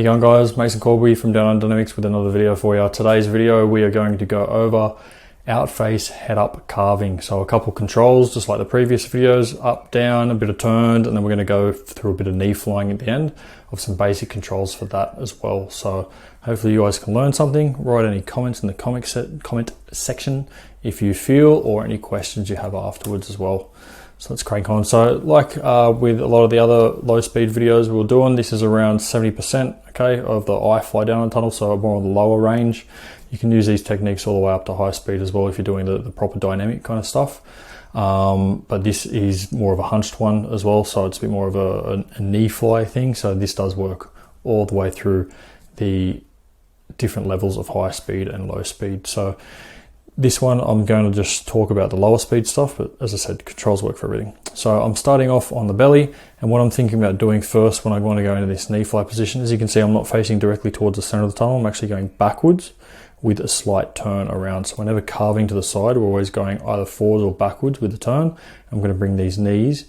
going, guys? Mason Corby from Downunder Dynamics with another video for you. Today's video we are going to go over outface head-up carving. So a couple controls just like the previous videos, up, down, a bit of turned, and then we're going to go through a bit of knee flying at the end of some basic controls for that as well. So hopefully you guys can learn something. Write any comments in the comment section if you feel, or any questions you have afterwards as well. So let's crank on. So like with a lot of the other low speed videos we were doing, this is around 70%, okay, of the Ifly Downunder tunnel, so more on the lower range. You can use these techniques all the way up to high speed as well if you're doing the proper dynamic kind of stuff. But this is more of a hunched one as well, so it's a bit more of a knee fly thing. So this does work all the way through the different levels of high speed and low speed. So this one, I'm going to just talk about the lower speed stuff, but as I said, controls work for everything. So I'm starting off on the belly, and what I'm thinking about doing first when I want to go into this knee fly position, as you can see, I'm not facing directly towards the center of the tunnel. I'm actually going backwards with a slight turn around. So whenever carving to the side, we're always going either forwards or backwards with the turn. I'm going to bring these knees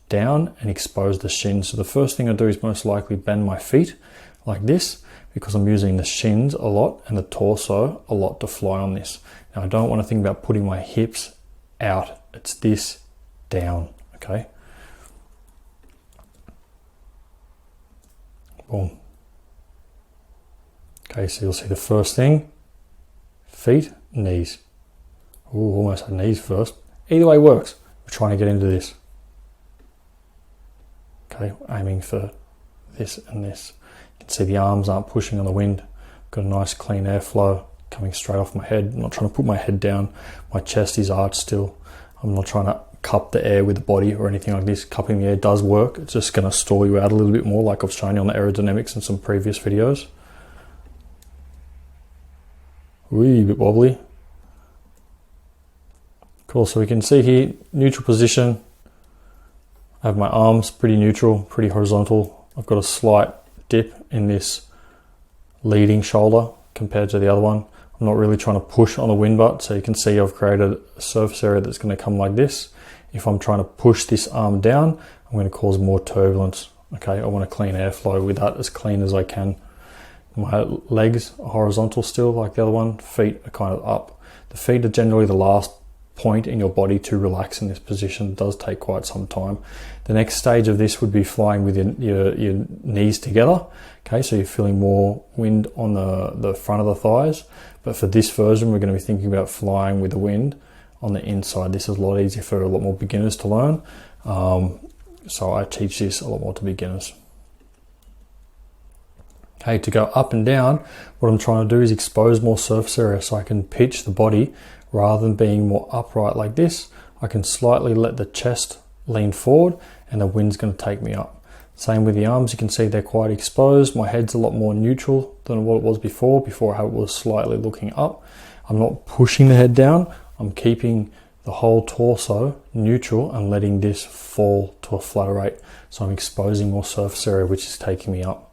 down and expose the shins. So the first thing I do is most likely bend my feet like this, because I'm using the shins a lot and the torso a lot to fly on this. Now I don't want to think about putting my hips out. It's this down, okay? Boom. Okay, so you'll see the first thing, feet, knees. Ooh, almost had knees first. Either way works. We're trying to get into this. Okay, aiming for this and this. You can see the arms aren't pushing on the wind. Got a nice clean airflow coming straight off my head. I'm not trying to put my head down. My chest is arched still. I'm not trying to cup the air with the body or anything like this. Cupping the air does work. It's just going to stall you out a little bit more, like I've shown you on the aerodynamics in some previous videos. Wee bit wobbly. Cool, so we can see here, neutral position. I have my arms pretty neutral, pretty horizontal. I've got a slight dip in this leading shoulder compared to the other one. I'm not really trying to push on the wind butt, so you can see I've created a surface area that's going to come like this. If I'm trying to push this arm down, I'm going to cause more turbulence. Okay, I want a clean airflow with that, as clean as I can. My legs are horizontal still, like the other one. Feet are kind of up. The feet are generally the last point in your body to relax in this position. It does take quite some time. The next stage of this would be flying with your knees together. Okay, so you're feeling more wind on the front of the thighs. But for this version, we're going to be thinking about flying with the wind on the inside. This is a lot easier for a lot more beginners to learn. So I teach this a lot more to beginners. Okay, to go up and down, what I'm trying to do is expose more surface area so I can pitch the body rather than being more upright like this. I can slightly let the chest lean forward and the wind's going to take me up. Same with the arms, you can see they're quite exposed. My head's a lot more neutral than what it was before. Before I was slightly looking up. I'm not pushing the head down, I'm keeping the whole torso neutral and letting this fall to a flatter rate. So I'm exposing more surface area, which is taking me up.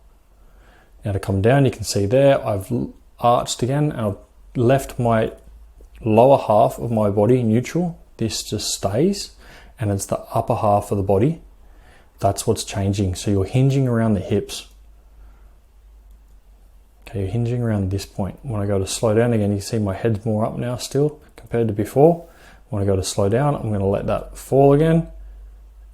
Now to come down, you can see there, I've arched again and I've left my lower half of my body neutral. This just stays, and it's the upper half of the body. That's what's changing. So you're hinging around the hips. Okay, you're hinging around this point. When I go to slow down again, you see my head's more up now still compared to before. When I go to slow down, I'm going to let that fall again.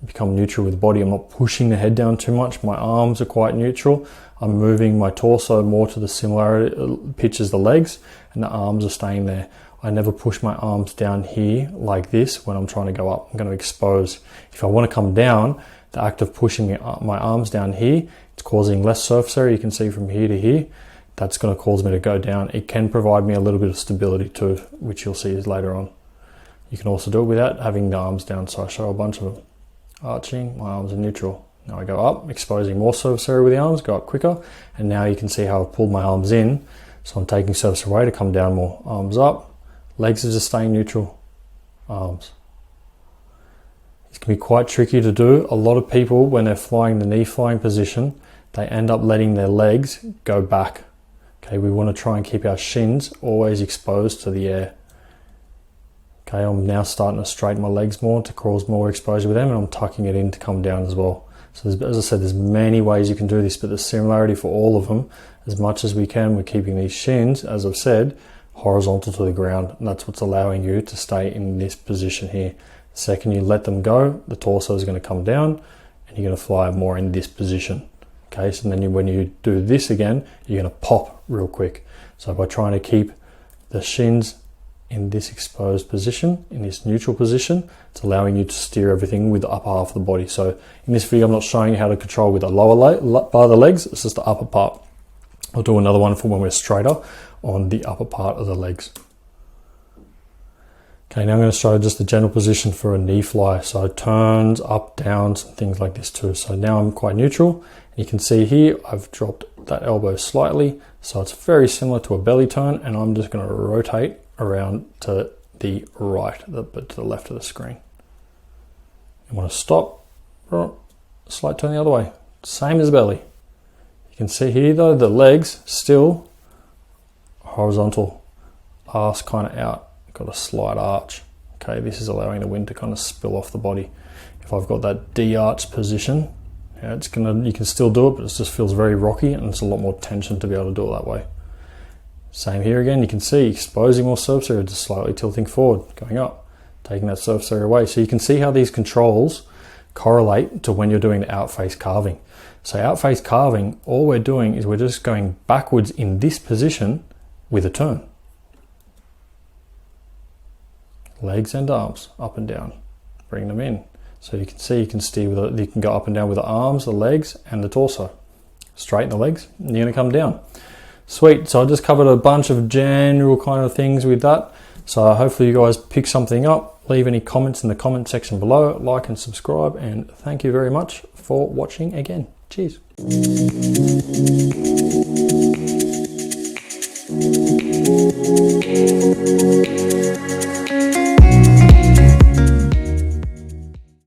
Become neutral with the body. I'm not pushing the head down too much. My arms are quite neutral. I'm moving my torso more to the similarity pitch as the legs, and the arms are staying there. I never push my arms down here like this when I'm trying to go up. I'm going to expose. If I want to come down, the act of pushing my arms down here, it's causing less surface area. You can see from here to here. That's going to cause me to go down. It can provide me a little bit of stability too, which you'll see later on. You can also do it without having the arms down. So I show a bunch of them. Arching, my arms are neutral. Now I go up, exposing more surface area with the arms, go up quicker. And now you can see how I've pulled my arms in. So I'm taking surface away to come down more. Arms up, legs are just staying neutral, arms. It can be quite tricky to do. A lot of people, when they're flying the knee flying position, they end up letting their legs go back. Okay, we want to try and keep our shins always exposed to the air. Okay, I'm now starting to straighten my legs more to cause more exposure with them, and I'm tucking it in to come down as well. So as I said, there's many ways you can do this, but the similarity for all of them, as much as we can, we're keeping these shins, as I've said, horizontal to the ground, and that's what's allowing you to stay in this position here. The second you let them go, the torso is going to come down and you're going to fly more in this position. Okay, so then when you do this again, you're going to pop real quick. So by trying to keep the shins in this exposed position, in this neutral position, it's allowing you to steer everything with the upper half of the body. So in this video, I'm not showing you how to control with the lower part of the legs, it's just the upper part. I'll do another one for when we're straighter on the upper part of the legs. Okay, now I'm going to show just the general position for a knee fly. So turns, up, downs, and things like this too. So now I'm quite neutral. You can see here, I've dropped that elbow slightly. So it's very similar to a belly turn, and I'm just going to rotate around to the right, but to the left of the screen. You want to stop, slight turn the other way. Same as belly. You can see here though, the legs still horizontal, arse kind of out. Got a slight arch. Okay, this is allowing the wind to kind of spill off the body. If I've got that D-arch position, yeah, you can still do it, but it just feels very rocky and it's a lot more tension to be able to do it that way. Same here again, you can see exposing more surface area, just slightly tilting forward, going up, taking that surface area away. So you can see how these controls correlate to when you're doing the outface carving. So outface carving, all we're doing is we're just going backwards in this position with a turn. Legs and arms, up and down, bring them in. So you can see you can steer with you can go up and down with the arms, the legs, and the torso. Straighten the legs, and you're going to come down. Sweet. So I just covered a bunch of general kind of things with that. So hopefully you guys pick something up. Leave any comments in the comment section below. Like and subscribe, and thank you very much for watching again. Cheers.